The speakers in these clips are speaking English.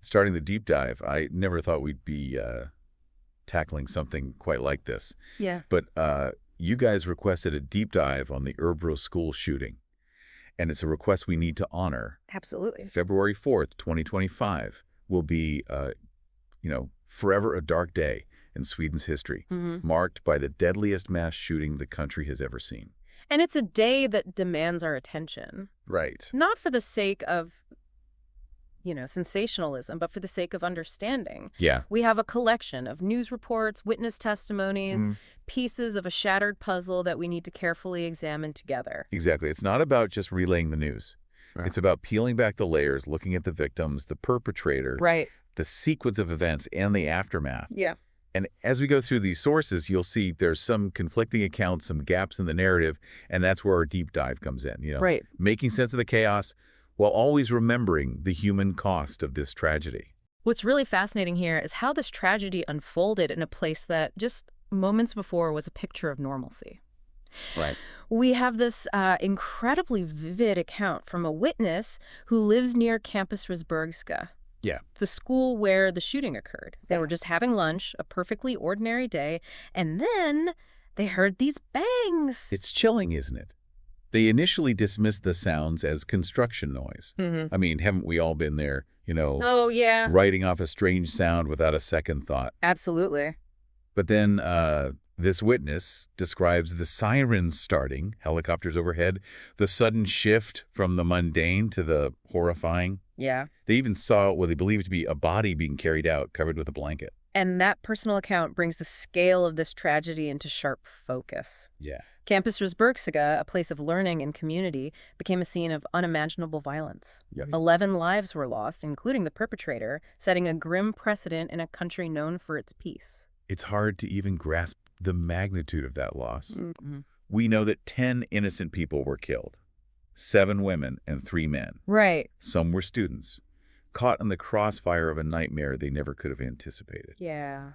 Starting the deep dive, I never thought we'd be tackling something quite like this. Yeah. But you guys requested a deep dive on the Örebro school shooting, and it's a request we need to honor. Absolutely. February 4th, 2025 will be, forever a dark day in Sweden's history, marked by the deadliest mass shooting the country has ever seen. And it's a day that demands our attention. Right. Not for the sake of, sensationalism, but for the sake of understanding. Yeah. We have a collection of news reports, witness testimonies, pieces of a shattered puzzle that we need to carefully examine together. Exactly. It's not about just relaying the news. Right. It's about peeling back the layers, looking at the victims, the perpetrator, right, the sequence of events, and the aftermath. Yeah. And as we go through these sources, you'll see there's some conflicting accounts, some gaps in the narrative, and that's where our deep dive comes in, Right. Making sense of the chaos while always remembering the human cost of this tragedy. What's really fascinating here is how this tragedy unfolded in a place that just moments before was a picture of normalcy. Right. We have this incredibly vivid account from a witness who lives near Campus Risbergska. Yeah. The school where the shooting occurred. They were just having lunch, a perfectly ordinary day, and then they heard these bangs. It's chilling, isn't it? They initially dismissed the sounds as construction noise. I mean, haven't we all been there, Oh, yeah. writing off a strange sound without a second thought? Absolutely. But then this witness describes the sirens starting, helicopters overhead, the sudden shift from the mundane to the horrifying. Yeah. They even saw what they believed to be a body being carried out, covered with a blanket. And that personal account brings the scale of this tragedy into sharp focus. Yeah. Campus Risbergska, a place of learning and community, became a scene of unimaginable violence. Yep. 11 lives were lost, including the perpetrator, setting a grim precedent in a country known for its peace. It's hard to even grasp the magnitude of that loss. We know that 10 innocent people were killed. 7 women and 3 men. Right. Some were students, caught in the crossfire of a nightmare they never could have anticipated. Yeah.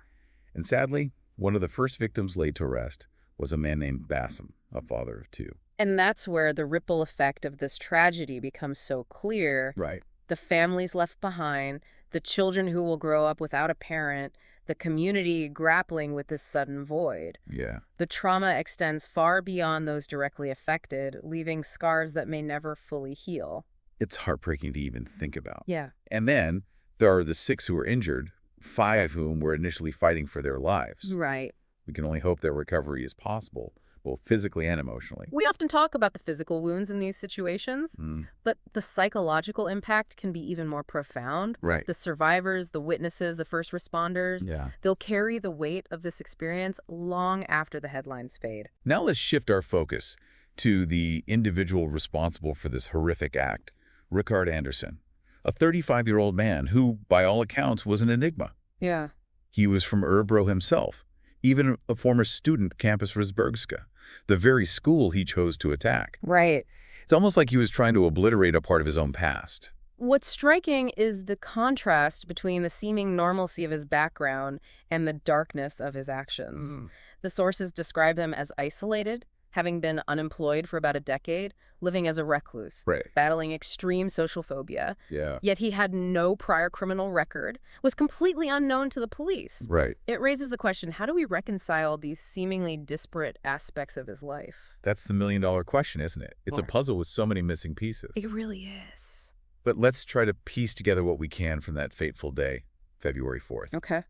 And sadly, one of the first victims laid to rest was a man named Bassem, a father of 2. And that's where the ripple effect of this tragedy becomes so clear. Right. The families left behind, the children who will grow up without a parent, the community grappling with this sudden void. Yeah. The trauma extends far beyond those directly affected, leaving scars that may never fully heal. It's heartbreaking to even think about. Yeah. And then there are the 6 who were injured, 5 of whom were initially fighting for their lives. Right. We can only hope their recovery is possible, both physically and emotionally. We often talk about the physical wounds in these situations, but the psychological impact can be even more profound. Right. The survivors, the witnesses, the first responders, they'll carry the weight of this experience long after the headlines fade. Now let's shift our focus to the individual responsible for this horrific act, Rickard Andersson, a 35-year-old man who, by all accounts, was an enigma. Yeah. He was from Örebro himself, even a former student at Campus Risbergska, the very school he chose to attack. Right. It's almost like he was trying to obliterate a part of his own past. What's striking is the contrast between the seeming normalcy of his background and the darkness of his actions. The sources describe him as isolated, having been unemployed for about a decade, living as a recluse, battling extreme social phobia. Yeah. Yet he had no prior criminal record, was completely unknown to the police. Right. It raises the question, how do we reconcile these seemingly disparate aspects of his life? That's the million-dollar question, isn't it? It's a puzzle with so many missing pieces. It really is. But let's try to piece together what we can from that fateful day, February 4th. Okay.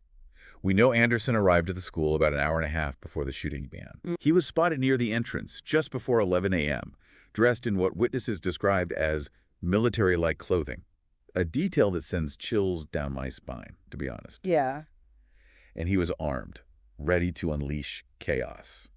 We know Andersson arrived at the school about an hour and a half before the shooting began. He was spotted near the entrance just before 11 a.m., dressed in what witnesses described as military-like clothing, a detail that sends chills down my spine, to be honest. Yeah. And he was armed, ready to unleash chaos.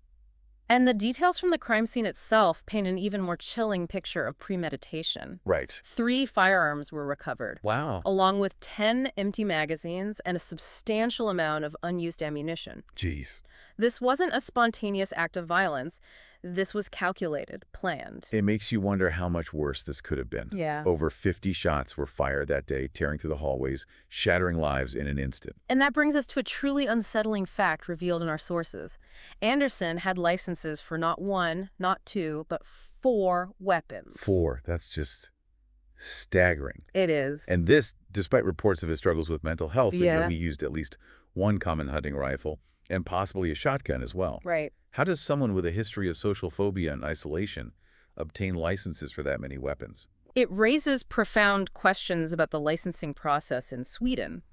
And the details from the crime scene itself paint an even more chilling picture of premeditation. Right. 3 firearms were recovered. Wow. Along with 10 empty magazines and a substantial amount of unused ammunition. Jeez. This wasn't a spontaneous act of violence. This was calculated, planned. It makes you wonder how much worse this could have been. Yeah. Over 50 shots were fired that day, tearing through the hallways, shattering lives in an instant. And that brings us to a truly unsettling fact revealed in our sources. Andersson had licenses for not 1, not 2, but 4 weapons. 4. That's just staggering. It is. And this Despite reports of his struggles with mental health, Yeah. he used at least one common hunting rifle and possibly a shotgun as well. Right. How does someone with a history of social phobia and isolation obtain licenses for that many weapons? It raises profound questions about the licensing process in Sweden,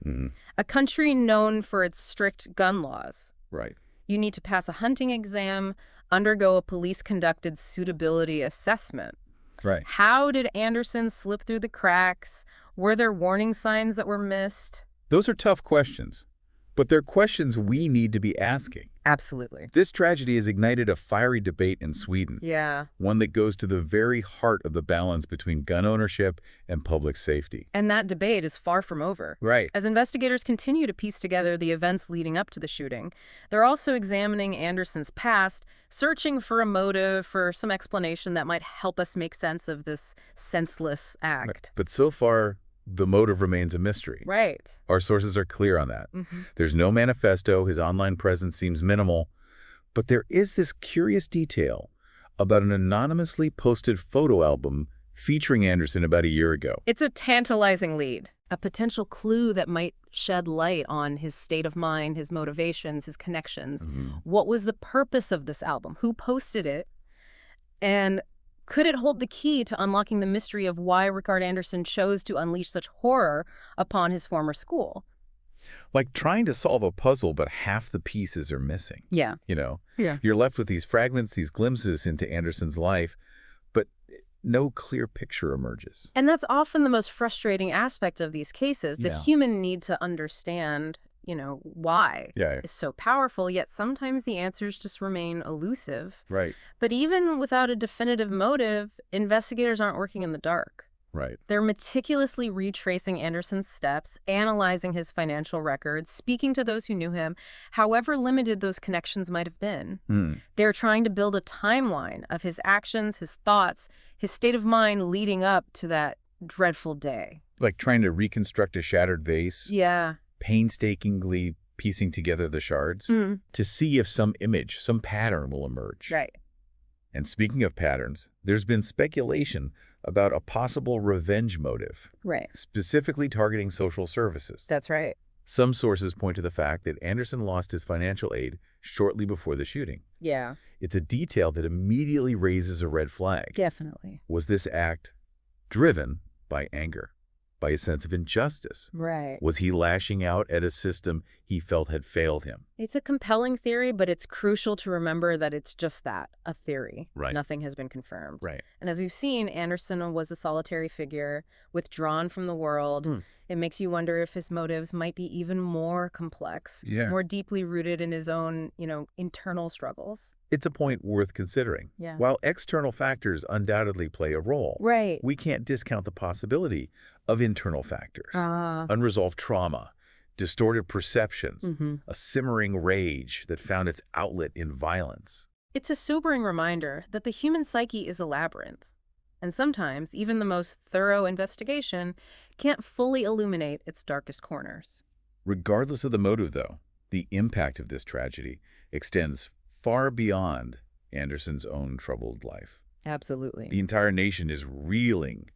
a country known for its strict gun laws. Right. You need to pass a hunting exam, undergo a police-conducted suitability assessment. Right. How did Anderson slip through the cracks? Were there warning signs that were missed? Those are tough questions, but they're questions we need to be asking. Absolutely. This tragedy has ignited a fiery debate in Sweden, Yeah. one that goes to the very heart of the balance between gun ownership and public safety. And that debate is far from over. Right. As investigators continue to piece together the events leading up to the shooting, they're also examining Anderson's past, searching for a motive, for some explanation that might help us make sense of this senseless act. But so far, the motive remains a mystery. Right. Our sources are clear on that. There's no manifesto, his online presence seems minimal, but there is this curious detail about an anonymously posted photo album featuring Anderson about a year ago. It's a tantalizing lead, a potential clue that might shed light on his state of mind, his motivations, his connections. What was the purpose of this album? Who posted it? And could it hold the key to unlocking the mystery of why Rickard Andersson chose to unleash such horror upon his former school? Like trying to solve a puzzle, but half the pieces are missing. Yeah. You're left with these fragments, these glimpses into Anderson's life, but no clear picture emerges. And that's often the most frustrating aspect of these cases. The Yeah. human need to understand, why is so powerful, yet sometimes the answers just remain elusive. Right. But even without a definitive motive, investigators aren't working in the dark. Right. They're meticulously retracing Anderson's steps, analyzing his financial records, speaking to those who knew him, however limited those connections might have been. They're trying to build a timeline of his actions, his thoughts, his state of mind leading up to that dreadful day. Like trying to reconstruct a shattered vase. Yeah. Painstakingly piecing together the shards to see if some image, some pattern will emerge. Right. And speaking of patterns, there's been speculation about a possible revenge motive, Right. specifically targeting social services. That's right. Some sources point to the fact that Anderson lost his financial aid shortly before the shooting. Yeah. It's a detail that immediately raises a red flag. Definitely. Was this act driven by anger, by a sense of injustice? Right. Was he lashing out at a system he felt had failed him? It's a compelling theory, but it's crucial to remember that it's just that, a theory. Right. Nothing has been confirmed. Right. And as we've seen, Anderson was a solitary figure, withdrawn from the world. It makes you wonder if his motives might be even more complex, more deeply rooted in his own, internal struggles. It's a point worth considering. Yeah. While external factors undoubtedly play a role, Right. we can't discount the possibility of internal factors. Unresolved trauma, distorted perceptions, a simmering rage that found its outlet in violence. It's a sobering reminder that the human psyche is a labyrinth. And sometimes, even the most thorough investigation can't fully illuminate its darkest corners. Regardless of the motive, though, the impact of this tragedy extends far beyond Anderson's own troubled life. Absolutely. The entire nation is reeling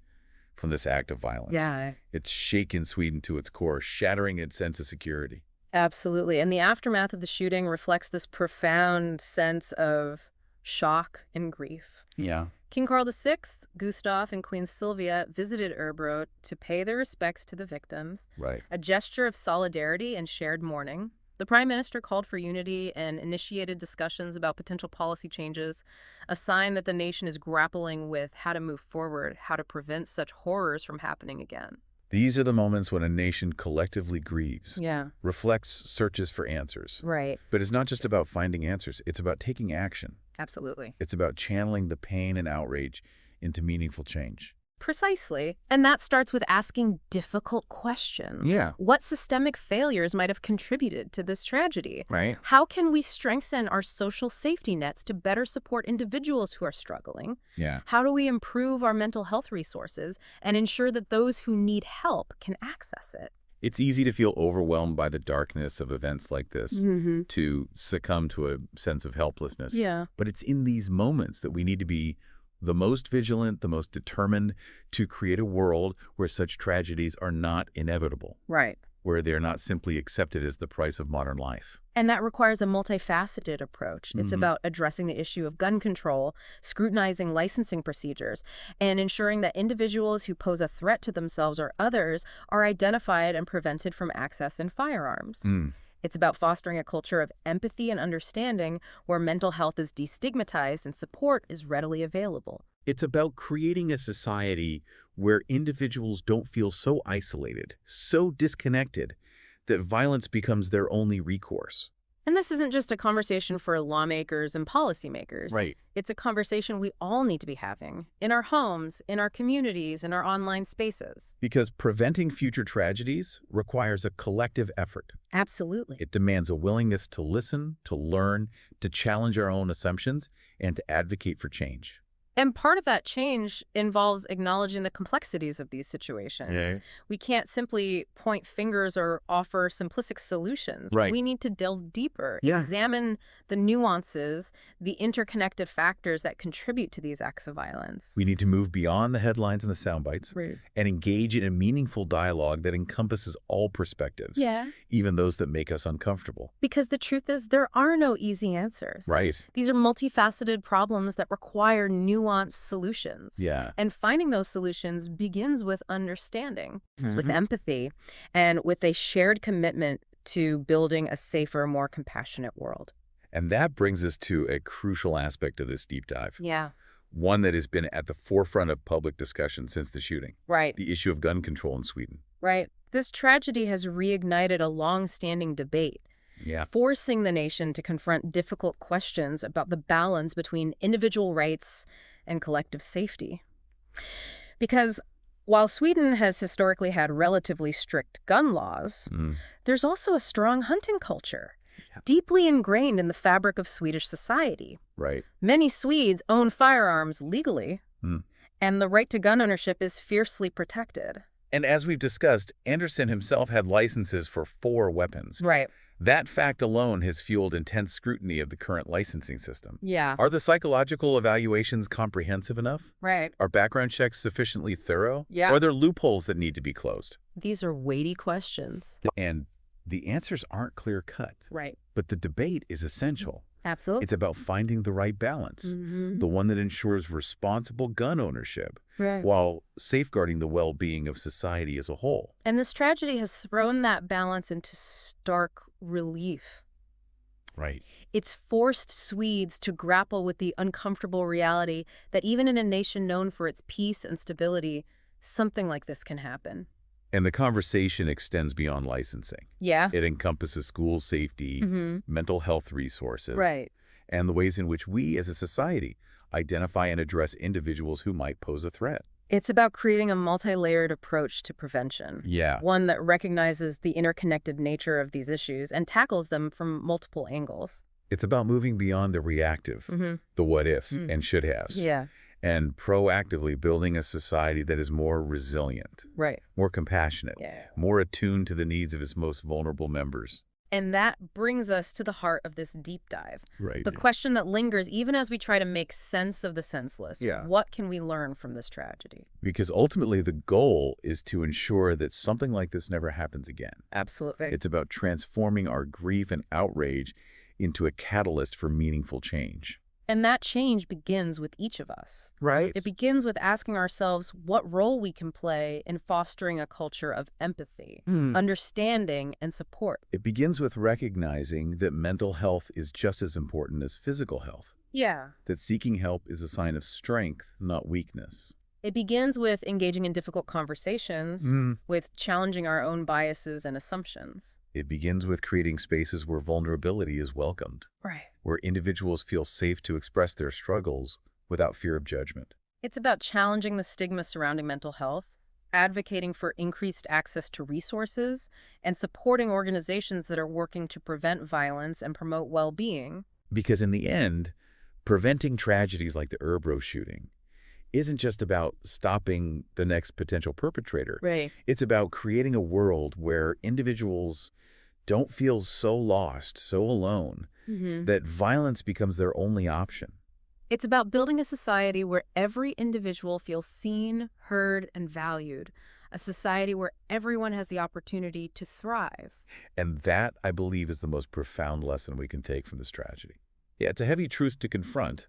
from this act of violence. Yeah. It's shaken Sweden to its core, shattering its sense of security. Absolutely. And the aftermath of the shooting reflects this profound sense of shock and grief. Yeah. King Carl VI, Gustav, and Queen Sylvia visited Örebro to pay their respects to the victims, Right. a gesture of solidarity and shared mourning. The Prime Minister called for unity and initiated discussions about potential policy changes, a sign that the nation is grappling with how to move forward, how to prevent such horrors from happening again. These are the moments when a nation collectively grieves, Yeah. reflects, searches for answers. Right. But it's not just about finding answers. It's about taking action. Absolutely. It's about channeling the pain and outrage into meaningful change. Precisely. And that starts with asking difficult questions. Yeah. What systemic failures might have contributed to this tragedy? Right. How can we strengthen our social safety nets to better support individuals who are struggling? Yeah. How do we improve our mental health resources and ensure that those who need help can access it? It's easy to feel overwhelmed by the darkness of events like this, to succumb to a sense of helplessness. Yeah. But it's in these moments that we need to be The most vigilant, the most determined to create a world where such tragedies are not inevitable, Right. where they're not simply accepted as the price of modern life. And that requires a multifaceted approach. It's about addressing the issue of gun control, scrutinizing licensing procedures, and ensuring that individuals who pose a threat to themselves or others are identified and prevented from accessing firearms. It's about fostering a culture of empathy and understanding where mental health is destigmatized and support is readily available. It's about creating a society where individuals don't feel so isolated, so disconnected, that violence becomes their only recourse. And this isn't just a conversation for lawmakers and policymakers. Right. It's a conversation we all need to be having in our homes, in our communities, in our online spaces. Because preventing future tragedies requires a collective effort. Absolutely. It demands a willingness to listen, to learn, to challenge our own assumptions, and to advocate for change. And part of that change involves acknowledging the complexities of these situations. Yeah. We can't simply point fingers or offer simplistic solutions. Right. We need to delve deeper, Yeah. examine the nuances, the interconnected factors that contribute to these acts of violence. We need to move beyond the headlines and the sound bites Right. and engage in a meaningful dialogue that encompasses all perspectives, Yeah. even those that make us uncomfortable. Because the truth is, there are no easy answers. Right. These are multifaceted problems that require nuanced solutions. Yeah. And finding those solutions begins with understanding, with empathy, and with a shared commitment to building a safer, more compassionate world. And that brings us to a crucial aspect of this deep dive, Yeah. one that has been at the forefront of public discussion since the shooting, Right. the issue of gun control in Sweden. Right. This tragedy has reignited a long-standing debate, Yeah. forcing the nation to confront difficult questions about the balance between individual rights and collective safety. Because while Sweden has historically had relatively strict gun laws, there's also a strong hunting culture, deeply ingrained in the fabric of Swedish society. Right. Many Swedes own firearms legally, and the right to gun ownership is fiercely protected. And as we've discussed, Andersson himself had licenses for 4 weapons. Right. That fact alone has fueled intense scrutiny of the current licensing system. Yeah. Are the psychological evaluations comprehensive enough? Right. Are background checks sufficiently thorough? Yeah. Or are there loopholes that need to be closed? These are weighty questions. And the answers aren't clear-cut. Right. But the debate is essential. Absolutely. It's about finding the right balance, the one that ensures responsible gun ownership Right. while safeguarding the well-being of society as a whole. And this tragedy has thrown that balance into stark relief. Right. It's forced Swedes to grapple with the uncomfortable reality that even in a nation known for its peace and stability, something like this can happen. And the conversation extends beyond licensing. Yeah. It encompasses school safety, mental health resources, Right. and the ways in which we as a society identify and address individuals who might pose a threat. It's about creating a multi-layered approach to prevention. Yeah. One that recognizes the interconnected nature of these issues and tackles them from multiple angles. It's about moving beyond the reactive, the what-ifs and should-haves, Yeah. and proactively building a society that is more resilient, Right. more compassionate, Yeah. more attuned to the needs of its most vulnerable members. And that brings us to the heart of this deep dive. Right. The question that lingers even as we try to make sense of the senseless. Yeah. What can we learn from this tragedy? Because ultimately the goal is to ensure that something like this never happens again. Absolutely. It's about transforming our grief and outrage into a catalyst for meaningful change. And that change begins with each of us. Right. It begins with asking ourselves what role we can play in fostering a culture of empathy, understanding, and support. It begins with recognizing that mental health is just as important as physical health, Yeah. that seeking help is a sign of strength, not weakness. It begins with engaging in difficult conversations, with challenging our own biases and assumptions. It begins with creating spaces where vulnerability is welcomed, Right. where individuals feel safe to express their struggles without fear of judgment. It's about challenging the stigma surrounding mental health, advocating for increased access to resources, and supporting organizations that are working to prevent violence and promote well-being. Because in the end, preventing tragedies like the Örebro shooting isn't just about stopping the next potential perpetrator. Right. It's about creating a world where individuals don't feel so lost, so alone, that violence becomes their only option. It's about building a society where every individual feels seen, heard, and valued. A society where everyone has the opportunity to thrive. And that, I believe, is the most profound lesson we can take from this tragedy. Yeah, it's a heavy truth to confront,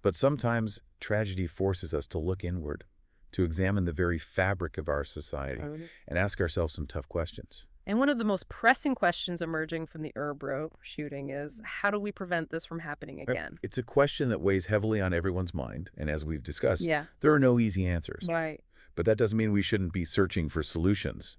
but sometimes tragedy forces us to look inward, to examine the very fabric of our society, and ask ourselves some tough questions. And one of the most pressing questions emerging from the Örebro shooting is, how do we prevent this from happening again? It's a question that weighs heavily on everyone's mind, and as we've discussed, Yeah. there are no easy answers. Right. But that doesn't mean we shouldn't be searching for solutions,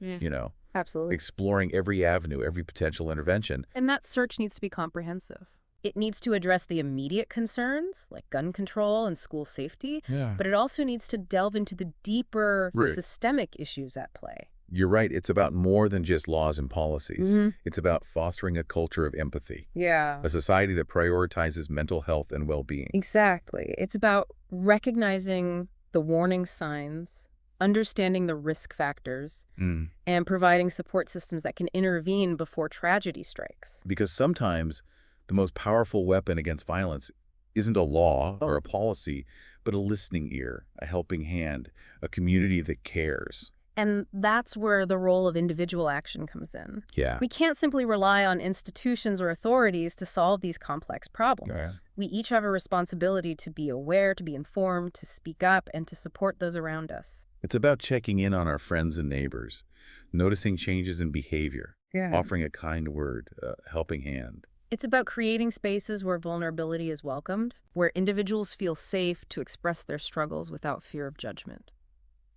Absolutely. exploring every avenue, every potential intervention. And that search needs to be comprehensive. It needs to address the immediate concerns, like gun control and school safety, but it also needs to delve into the deeper systemic issues at play. You're right. It's about more than just laws and policies. It's about fostering a culture of empathy, Yeah. a society that prioritizes mental health and well-being. Exactly. It's about recognizing the warning signs, understanding the risk factors, and providing support systems that can intervene before tragedy strikes. Because sometimes the most powerful weapon against violence isn't a law or a policy, but a listening ear, a helping hand, a community that cares. And that's where the role of individual action comes in. Yeah. We can't simply rely on institutions or authorities to solve these complex problems. Yeah. We each have a responsibility to be aware, to be informed, to speak up, and to support those around us. It's about checking in on our friends and neighbors, noticing changes in behavior, offering a kind word, a helping hand. It's about creating spaces where vulnerability is welcomed, where individuals feel safe to express their struggles without fear of judgment.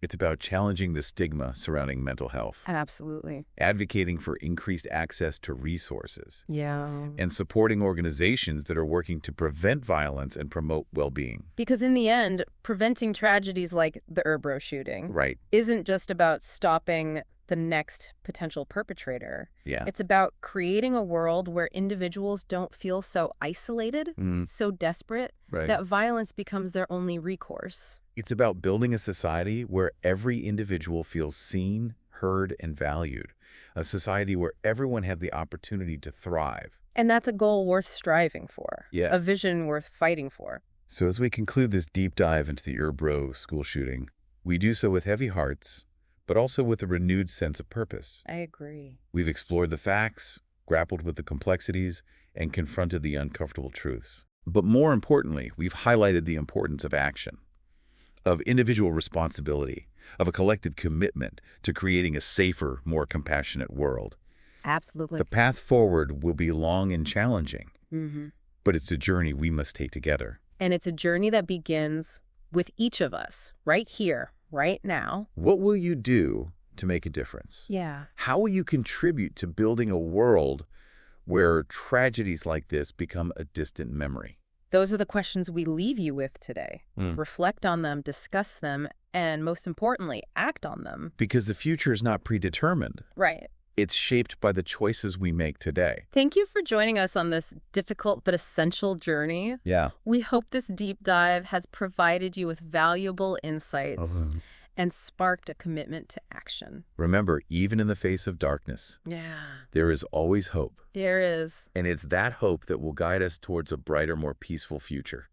It's about challenging the stigma surrounding mental health, Absolutely. advocating for increased access to resources, Yeah. and supporting organizations that are working to prevent violence and promote well-being. Because in the end, preventing tragedies like the Örebro shooting isn't just about stopping the next potential perpetrator. Yeah. It's about creating a world where individuals don't feel so isolated, so desperate, that violence becomes their only recourse. It's about building a society where every individual feels seen, heard, and valued. A society where everyone has the opportunity to thrive. And that's a goal worth striving for. Yeah. A vision worth fighting for. So as we conclude this deep dive into the Örebro school shooting, we do so with heavy hearts, but also with a renewed sense of purpose. I agree. We've explored the facts, grappled with the complexities, and confronted the uncomfortable truths. But more importantly, we've highlighted the importance of action, of individual responsibility, of a collective commitment to creating a safer, more compassionate world. Absolutely. The path forward will be long and challenging, but it's a journey we must take together. And it's a journey that begins with each of us, right here, right now. What will you do to make a difference? Yeah. How will you contribute to building a world where tragedies like this become a distant memory? Those are the questions we leave you with today. Reflect on them, discuss them, and most importantly, act on them. Because the future is not predetermined. Right. It's shaped by the choices we make today. Thank you for joining us on this difficult but essential journey. Yeah. We hope this deep dive has provided you with valuable insights and sparked a commitment to action. Remember, even in the face of darkness, there is always hope. There is. And it's that hope that will guide us towards a brighter, more peaceful future.